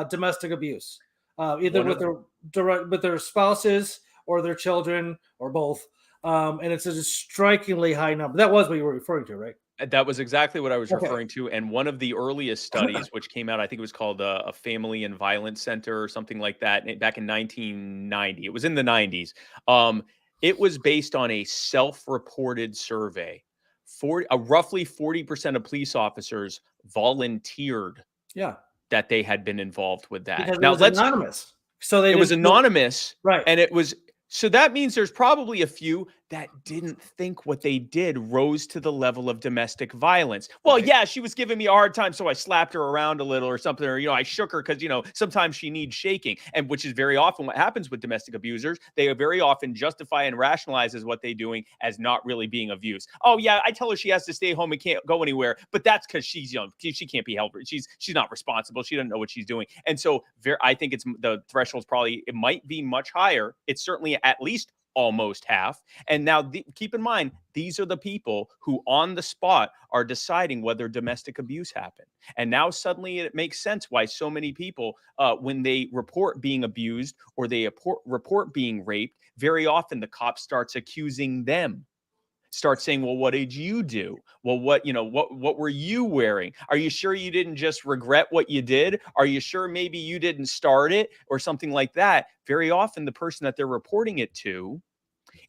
domestic abuse, either with their spouses or their children or both. And it's a strikingly high number. That was what you were referring to, right? That was exactly what I was referring to. And one of the earliest studies, which came out, I think it was called a Family and Violence Center or something like that, back in 1990. It was in the 90s. It was based on a self-reported survey. Roughly 40% of police officers volunteered that they had been involved with that. Because now, it was anonymous. So it was anonymous. Right. And it was, so that means there's probably a few that didn't think what they did rose to the level of domestic violence. Well, yeah, she was giving me a hard time, so I slapped her around a little or something, or, I shook her because, sometimes she needs shaking, and which is very often what happens with domestic abusers. They very often justify and rationalize as what they're doing as not really being abused. Oh, yeah, I tell her she has to stay home and can't go anywhere, but that's because she's young. She can't be helped. She's not responsible. She doesn't know what she's doing. And so I think the threshold's probably, it might be much higher. It's certainly at least almost half. And now keep in mind, these are the people who on the spot are deciding whether domestic abuse happened. And now suddenly it makes sense why so many people, when they report being abused or they report being raped, very often the cop starts accusing them. Start saying, well, what did you do? Well, what were you wearing? Are you sure you didn't just regret what you did? Are you sure maybe you didn't start it or something like that? Very often the person that they're reporting it to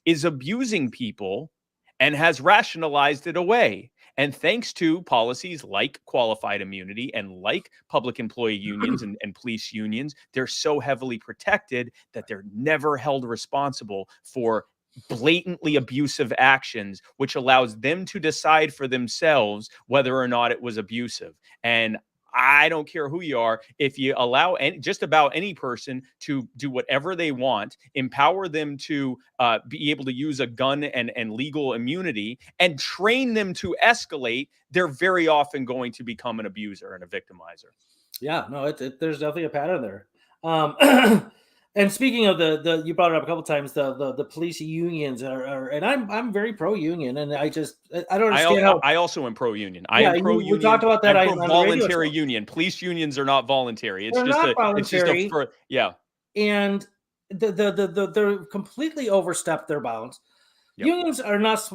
is abusing people and has rationalized it away. And thanks to policies like qualified immunity and like public employee unions and police unions, they're so heavily protected that they're never held responsible for blatantly abusive actions, which allows them to decide for themselves whether or not it was abusive. And I don't care who you are, if you allow just about any person to do whatever they want, empower them to be able to use a gun and legal immunity, and train them to escalate, they're very often going to become an abuser and a victimizer. Yeah, no, there's definitely a pattern there. And speaking of you brought it up a couple of times, the police unions are, and I'm very pro union, and I don't understand I also am pro union. I am pro union. We talked about that. I'm pro voluntary union. Police unions are not voluntary. It's yeah. And they're completely overstepped their bounds. Yep. Unions are not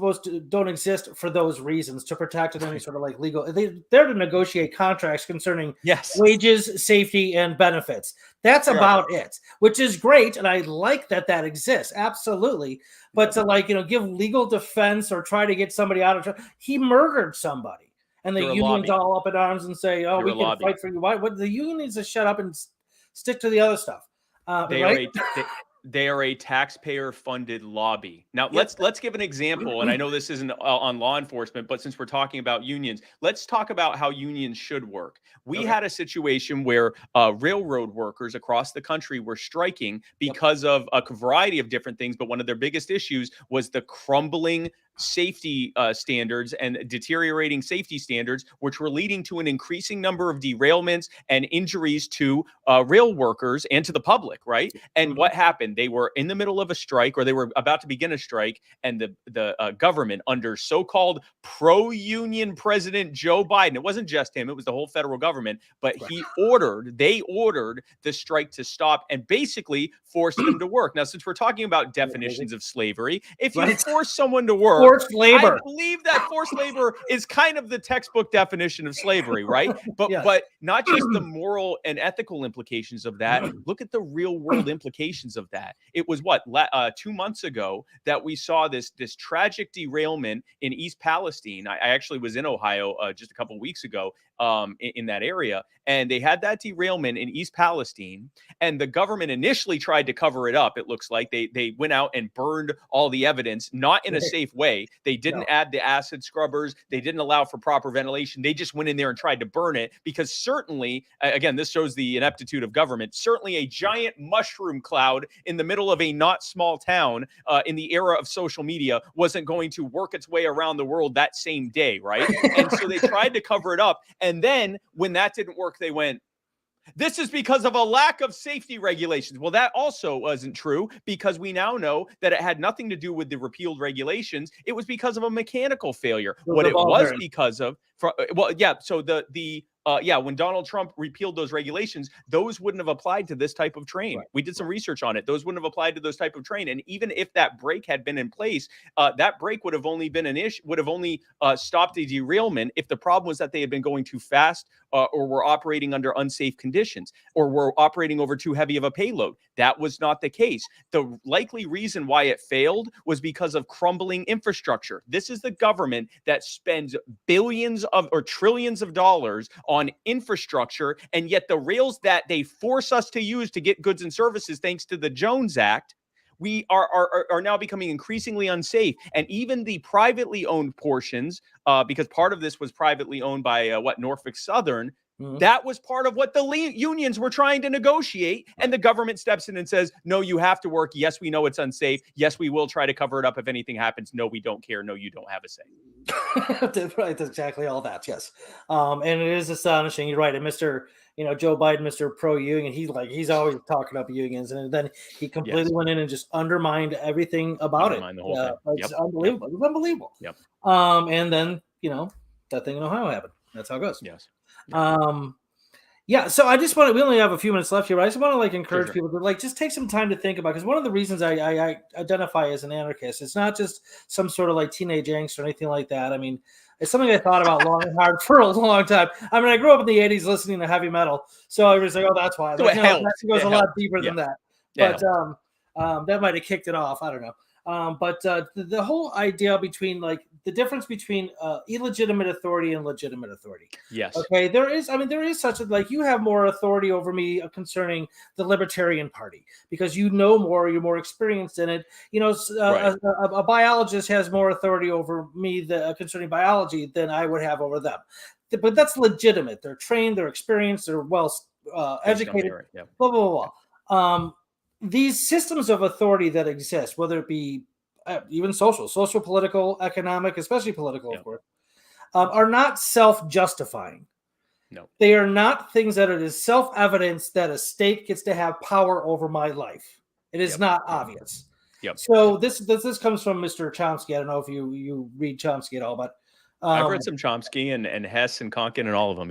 don't exist for those reasons, to protect any sort of like legal. They're there to negotiate contracts concerning wages, safety, and benefits. That's about it, which is great, and I like that exists, absolutely. But to give legal defense or try to get somebody out of trouble, he murdered somebody, and the union's all up in arms and say, "Oh, we can fight for you." Why? What the union needs to shut up and stick to the other stuff. They are a taxpayer-funded lobby. Now, let's give an example, and I know this isn't on law enforcement, but since we're talking about unions, let's talk about how unions should work. We had a situation where railroad workers across the country were striking because of a variety of different things, but one of their biggest issues was the crumbling safety standards and deteriorating safety standards, which were leading to an increasing number of derailments and injuries to rail workers and to the public, right? And what happened? They were in the middle of a strike, or they were about to begin a strike, and the government, under so-called pro-union President Joe Biden, it wasn't just him, it was the whole federal government, but they ordered the strike to stop and basically forced them to work. Now, since we're talking about definitions of slavery, if you force someone to work, forced labor. I believe that forced labor is kind of the textbook definition of slavery, right? But not just the moral and ethical implications of that. Look at the real world implications of that. It was 2 months ago that we saw this tragic derailment in East Palestine. I actually was in Ohio just a couple of weeks ago. in that area. And they had that derailment in East Palestine, and the government initially tried to cover it up. It looks like they went out and burned all the evidence, not in a safe way. They didn't add the acid scrubbers. They didn't allow for proper ventilation. They just went in there and tried to burn it, because certainly, again, this shows the ineptitude of government. Certainly a giant mushroom cloud in the middle of a not small town in the era of social media wasn't going to work its way around the world that same day, right? And so they tried to cover it up. And then when that didn't work, they went, this is because of a lack of safety regulations. Well, that also wasn't true, because we now know that it had nothing to do with the repealed regulations. It was because of a mechanical failure. What it was because of, so when Donald Trump repealed those regulations, those wouldn't have applied to this type of train. Right. We did some research on it. Those wouldn't have applied to those type of train. And even if that brake had been in place, that brake would have only been stopped a derailment if the problem was that they had been going too fast, or were operating under unsafe conditions, or were operating over too heavy of a payload. That was not the case. The likely reason why it failed was because of crumbling infrastructure. This is the government that spends billions or trillions of dollars on infrastructure, and yet the rails that they force us to use to get goods and services, thanks to the Jones Act, we are now becoming increasingly unsafe. And even the privately owned portions, because part of this was privately owned by Norfolk Southern, that was part of what the unions were trying to negotiate. And the government steps in and says, no, you have to work. Yes, we know it's unsafe. Yes, we will try to cover it up if anything happens. No, we don't care. No, you don't have a say. Right, that's exactly all that. Yes. And it is astonishing. You're right. And Mr. Joe Biden, Mr. Pro-union, he's always talking up unions. And then he completely went in and just undermined everything about it. The whole thing. It's unbelievable. It was unbelievable. Yep. And then, that thing in Ohio happened. That's how it goes. Yes. So I just we only have a few minutes left here, but I just want to encourage people to just take some time to think about, because one of the reasons I identify as an anarchist, it's not just some sort of teenage angst or anything like that. I mean, it's something I thought about long and hard for a long time. I mean, I grew up in the 80s listening to heavy metal, so I was like, oh, that's why. That goes a lot deeper than that. But that might have kicked it off. I don't know. But the whole idea between the difference between illegitimate authority and legitimate authority. Yes. Okay. There is such a, you have more authority over me concerning the Libertarian Party, because you know more, you're more experienced in it. A biologist has more authority over me concerning biology than I would have over them. But that's legitimate. They're trained, they're experienced, they're well educated. Blah blah blah. These systems of authority that exist, whether it be even social, political, economic, especially political, of course, are not self-justifying. No, they are not things that it is self-evident that a state gets to have power over my life. It is not obvious. Yep. So this comes from Mr. Chomsky. I don't know if you read Chomsky at all, but I've read some Chomsky and Hess and Konkin and all of them.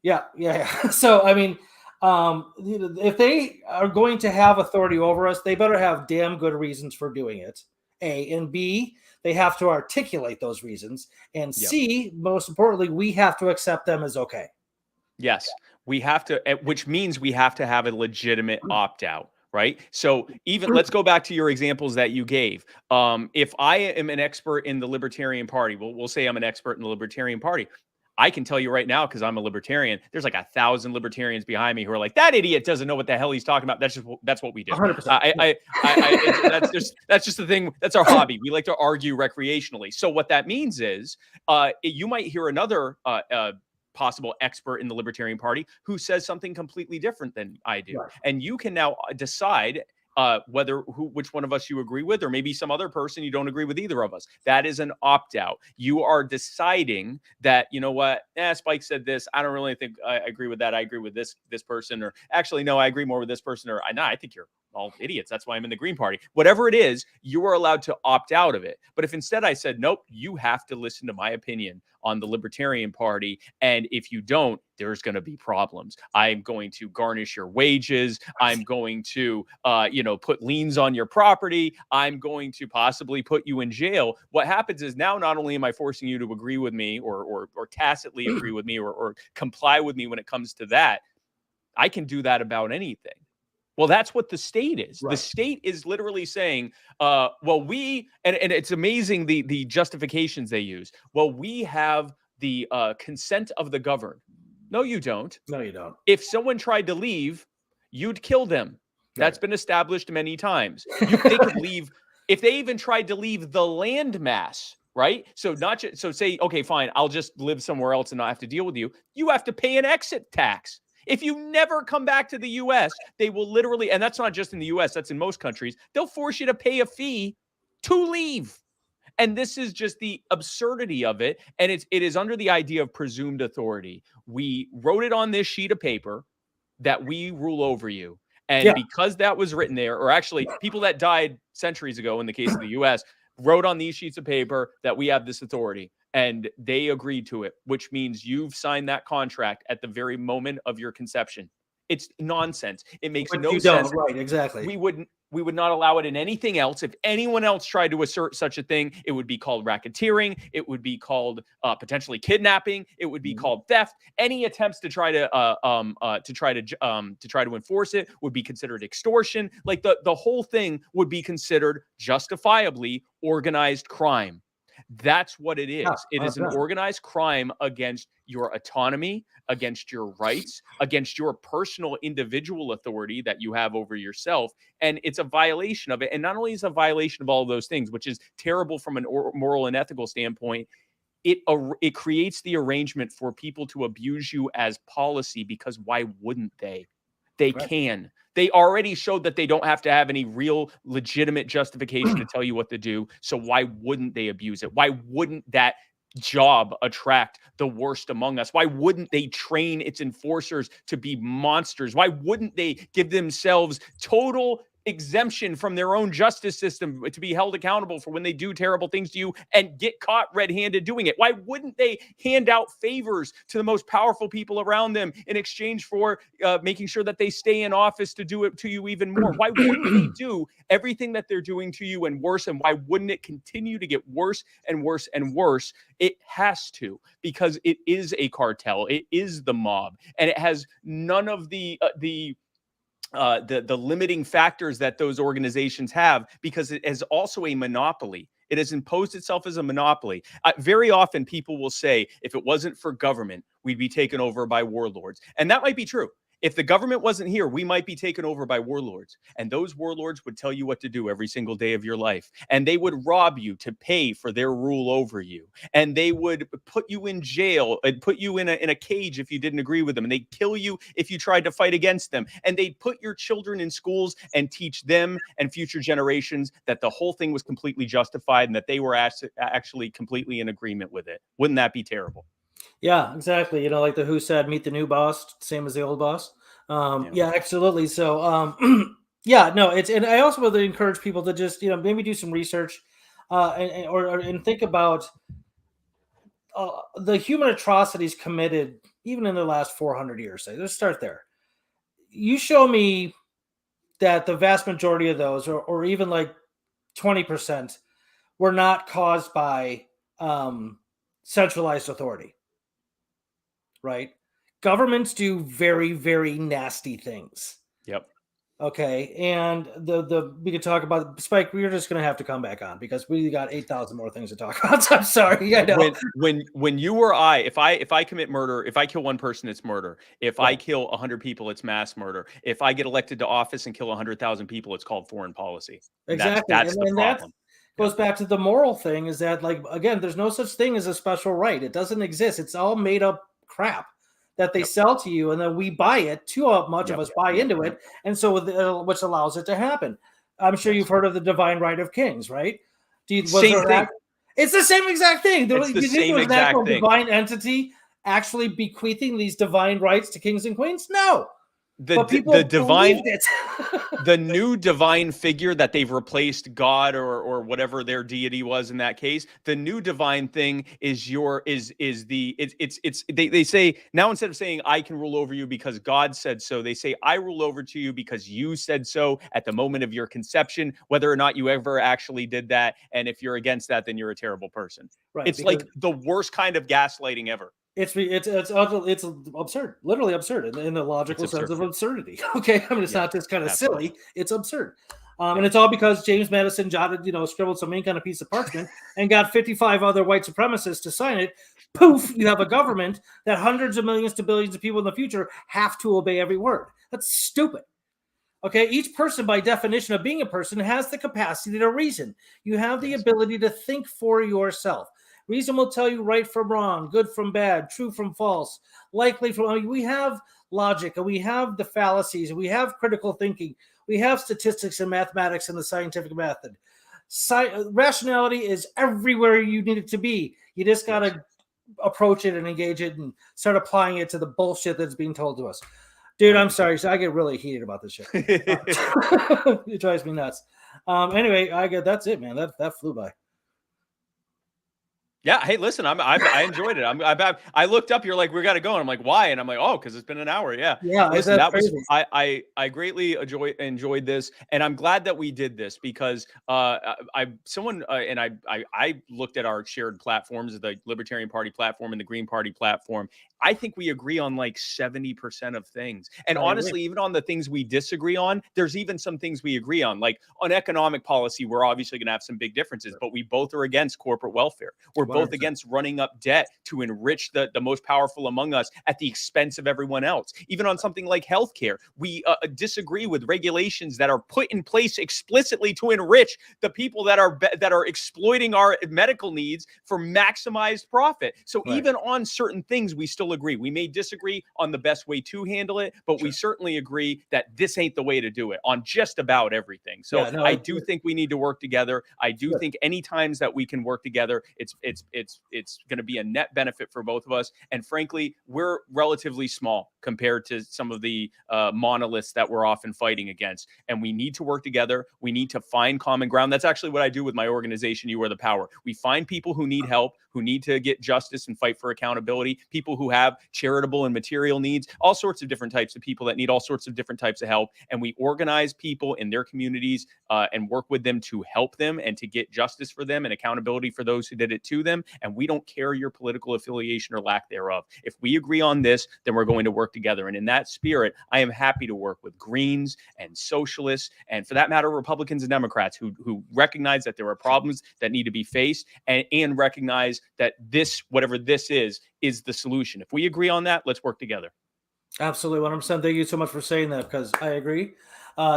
Yeah. So I mean, if they are going to have authority over us, they better have damn good reasons for doing it. A, and B, they have to articulate those reasons. And C, most importantly, we have to accept them as okay. Yes, we have to, which means we have to have a legitimate opt-out, right? So even let's go back to your examples that you gave. If I am an expert in the Libertarian Party, we'll say I'm an expert in the Libertarian Party. I can tell you right now, because I'm a libertarian, there's 1,000 libertarians behind me who are like, that idiot doesn't know what the hell he's talking about. That's what we do. 100%. That's just the thing. That's our hobby. We like to argue recreationally. So what that means is you might hear another possible expert in the Libertarian Party who says something completely different than I do. Right. And you can now decide which one of us you agree with, or maybe some other person you don't agree with either of us. That is an opt-out. You are deciding that, you know what, Spike said this. I don't really think I agree with that. I agree with this person, or actually, no, I agree more with this person, or I think you're all idiots. That's why I'm in the Green Party. Whatever it is, you are allowed to opt out of it. But if instead I said, nope, you have to listen to my opinion on the Libertarian Party, and if you don't, there's going to be problems. I'm going to garnish your wages. I'm going to, put liens on your property. I'm going to possibly put you in jail. What happens is now not only am I forcing you to agree with me or tacitly agree with me or comply with me when it comes to that, I can do that about anything. Well, that's what the state is. Right. The state is literally saying, and it's amazing the justifications they use. Well, we have the consent of the governed. No, you don't. No, you don't. If someone tried to leave, you'd kill them. That's been established many times. They could leave if they even tried to leave the landmass, right? So so say, okay, fine, I'll just live somewhere else and not have to deal with you. You have to pay an exit tax. If you never come back to the US, they will literally, and that's not just in the US, that's in most countries, they'll force you to pay a fee to leave. And this is just the absurdity of it. And it is under the idea of presumed authority. We wrote it on this sheet of paper that we rule over you. And because that was written there, or actually people that died centuries ago in the case of the US wrote on these sheets of paper that we have this authority, and they agreed to it, which means you've signed that contract at the very moment of your conception. It's nonsense. It makes no sense. Right, exactly. We would not allow it in anything else. If anyone else tried to assert such a thing, it would be called racketeering. It would be called potentially kidnapping. It would be called theft. Any attempts to try to enforce it would be considered extortion. Like the whole thing would be considered justifiably organized crime. That's what it is. It is an organized crime against your autonomy, against your rights, against your personal individual authority that you have over yourself. And it's a violation of it. And not only is it a violation of all of those things, which is terrible from an moral and ethical standpoint, it creates the arrangement for people to abuse you as policy, because why wouldn't they? They can. They already showed that they don't have to have any real legitimate justification to tell you what to do. So why wouldn't they abuse it? Why wouldn't that job attract the worst among us? Why wouldn't they train its enforcers to be monsters? Why wouldn't they give themselves total exemption from their own justice system to be held accountable for when they do terrible things to you and get caught red-handed doing it? Why wouldn't they hand out favors to the most powerful people around them in exchange for making sure that they stay in office to do it to you even more? Why wouldn't they do everything that they're doing to you and worse? And why wouldn't it continue to get worse and worse and worse? It has to, because it is a cartel. It is the mob, and it has none of the limiting factors that those organizations have, because it is also a monopoly. It has imposed itself as a monopoly. Very often people will say, if it wasn't for government, we'd be taken over by warlords. And that might be true. If the government wasn't here, we might be taken over by warlords. And those warlords would tell you what to do every single day of your life. And they would rob you to pay for their rule over you. And they would put you in jail and put you in a cage if you didn't agree with them. And they'd kill you if you tried to fight against them. And they'd put your children in schools and teach them and future generations that the whole thing was completely justified and that they were actually completely in agreement with it. Wouldn't that be terrible? Yeah, exactly. You know, like the Who said, meet the new boss, same as the old boss. Yeah, absolutely. So, yeah, no, and I also would encourage people to just, maybe do some research and think about the human atrocities committed even in the last 400 years. Say, let's start there. You show me that the vast majority of those, or even like 20%, were not caused by centralized authority. Right? Governments do very, very nasty things. Yep. Okay. And we could talk about Spike. We're just going to have to come back on because we got 8,000 more things to talk about. So I'm sorry. I know. When you or I, if I commit murder, if I kill one person, it's murder. If I kill 100 people, it's mass murder. If I get elected to office and kill 100,000 people, it's called foreign policy. Exactly. That's the problem. Goes back to the moral thing, is that, like, again, there's no such thing as a special right. It doesn't exist. It's all made up crap that they sell to you, and then we buy it. Too much of us buy into it, and so which allows it to happen. I'm sure you've heard of the divine right of kings, right? Same thing. It's the same exact thing. It's the same exact thing. Divine entity actually bequeathing these divine rights to kings and queens? No. The new divine figure that they've replaced God or whatever their deity was in that case, the new divine thing is they say now, instead of saying I can rule over you because God said so, they say I rule over to you because you said so at the moment of your conception, whether or not you ever actually did that. And if you're against that, then you're a terrible person. Right, it's like the worst kind of gaslighting ever. It's absurd, literally absurd in the logical sense of absurdity. Okay, I mean, it's not just kind of silly; it's absurd. And it's all because James Madison scribbled some ink on a piece of parchment and got 55 other white supremacists to sign it. Poof, you have a government that hundreds of millions to billions of people in the future have to obey every word. That's stupid. Okay, each person, by definition of being a person, has the capacity to reason. You have the ability to think for yourself. Reason will tell you right from wrong, good from bad, true from false, likely from. I mean, we have logic, and we have the fallacies, and we have critical thinking. We have statistics and mathematics and the scientific method. Rationality is everywhere you need it to be. You just got to approach it and engage it and start applying it to the bullshit that's being told to us. Dude, I'm sorry. So I get really heated about this shit. It drives me nuts. Anyway, that's it, man. That flew by. Yeah. Hey, listen, I enjoyed it. I looked up, you're like, we got to go. And I'm like, why? And I'm like, oh, because it's been an hour. Yeah. Yeah. Listen, that was, I greatly enjoyed this. And I'm glad that we did this because I looked at our shared platforms, the Libertarian Party platform and the Green Party platform. I think we agree on like 70% of things. And honestly, even on the things we disagree on, there's even some things we agree on. Like on economic policy, we're obviously going to have some big differences, but we both are against corporate welfare. We're both against running up debt to enrich the most powerful among us at the expense of everyone else. Even on something like healthcare, we disagree with regulations that are put in place explicitly to enrich the people that are exploiting our medical needs for maximized profit. So even on certain things, we still agree. We may disagree on the best way to handle it, but we certainly agree that this ain't the way to do it on just about everything. So I do think we need to work together. I do think any times that we can work together, it's going to be a net benefit for both of us. And frankly, we're relatively small compared to some of the monoliths that we're often fighting against. And we need to work together. We need to find common ground. That's actually what I do with my organization, You Are the Power. We find people who need help, who need to get justice and fight for accountability, people who have charitable and material needs, all sorts of different types of people that need all sorts of different types of help. And we organize people in their communities and work with them to help them and to get justice for them and accountability for those who did it to them. And we don't care your political affiliation or lack thereof. If we agree on this, then we're going to work together. And in that spirit, I am happy to work with Greens and socialists, and for that matter, Republicans and Democrats who recognize that there are problems that need to be faced and recognize that this, whatever this is the solution. If we agree on that, let's work together. Absolutely. 100%. Thank you so much for saying that, because I agree.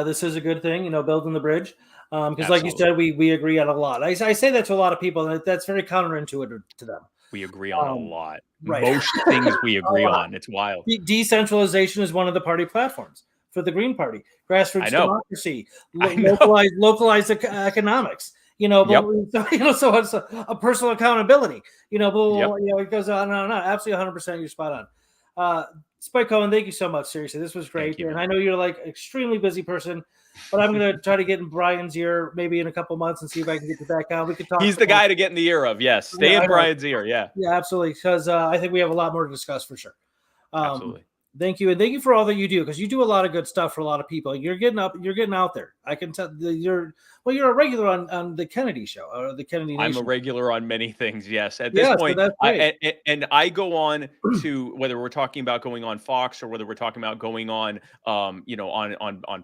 This is a good thing, building the bridge. Because like you said, we agree on a lot. I say that to a lot of people, and that's very counterintuitive to them. We agree on a lot. Most things we agree on. It's wild. Decentralization is one of the party platforms for the Green Party. Grassroots democracy, localized economics. So it's a personal accountability. It goes on and on and on. Absolutely 100%. You're spot on. Spike Cohen, thank you so much. Seriously, this was great. And I know you're like extremely busy person, but I'm going to try to get in Brian's ear maybe in a couple months and see if I can get you back on. We could talk. He's the guy to get in the ear of. Yes. Stay in Brian's ear. Yeah. Yeah, absolutely. Because I think we have a lot more to discuss for sure. Absolutely. Thank you. And thank you for all that you do, because you do a lot of good stuff for a lot of people. You're getting out there. I can tell you're a regular on the Kennedy show or the Kennedy Nation. I'm a regular on many things. Yes. At this point, I go on to, whether we're talking about going on Fox or whether we're talking about going on, on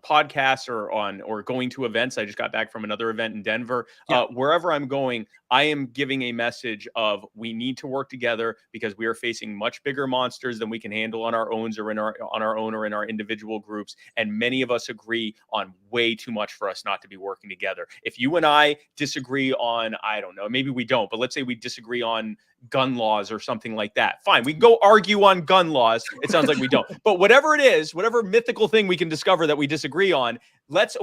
podcasts or going to events. I just got back from another event in Denver. Wherever I'm going, I am giving a message of we need to work together because we are facing much bigger monsters than we can handle on our own or in our individual groups. And many of us agree on way too much for us not to be working together. If you and I disagree on, I don't know, maybe we don't, but let's say we disagree on gun laws or something like that. Fine. We can go argue on gun laws. It sounds like we don't, but whatever it is, whatever mythical thing we can discover that we disagree on, let's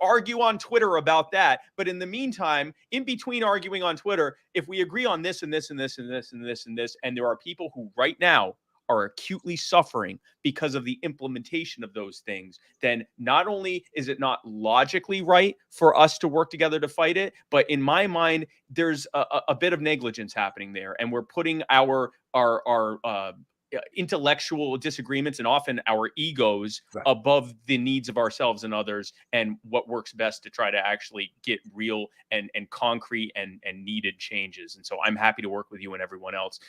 argue on Twitter about that. But in the meantime, in between arguing on Twitter, if we agree on this and this and this and this and this and this, and there are people who right now are acutely suffering because of the implementation of those things, then not only is it not logically right for us to work together to fight it, but in my mind, there's a bit of negligence happening there. And we're putting our intellectual disagreements and often our egos above the needs of ourselves and others and what works best to try to actually get real and concrete and needed changes. And so I'm happy to work with you and everyone else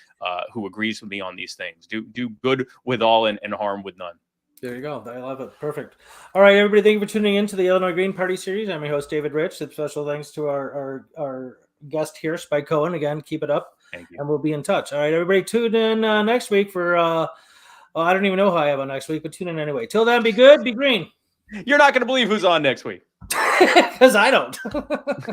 who agrees with me on these things. Do good with all and harm with none. There you go. I love it. Perfect. All right, everybody. Thank you for tuning in to the Illinois Green Party series. I'm your host, David Rych. Special thanks to our guest here, Spike Cohen. Again, keep it up. Thank you. And we'll be in touch. All right, everybody. Tune in next week for. I don't even know how I have on next week, but tune in anyway. Till then, be good, be green. You're not going to believe who's on next week. Because I don't.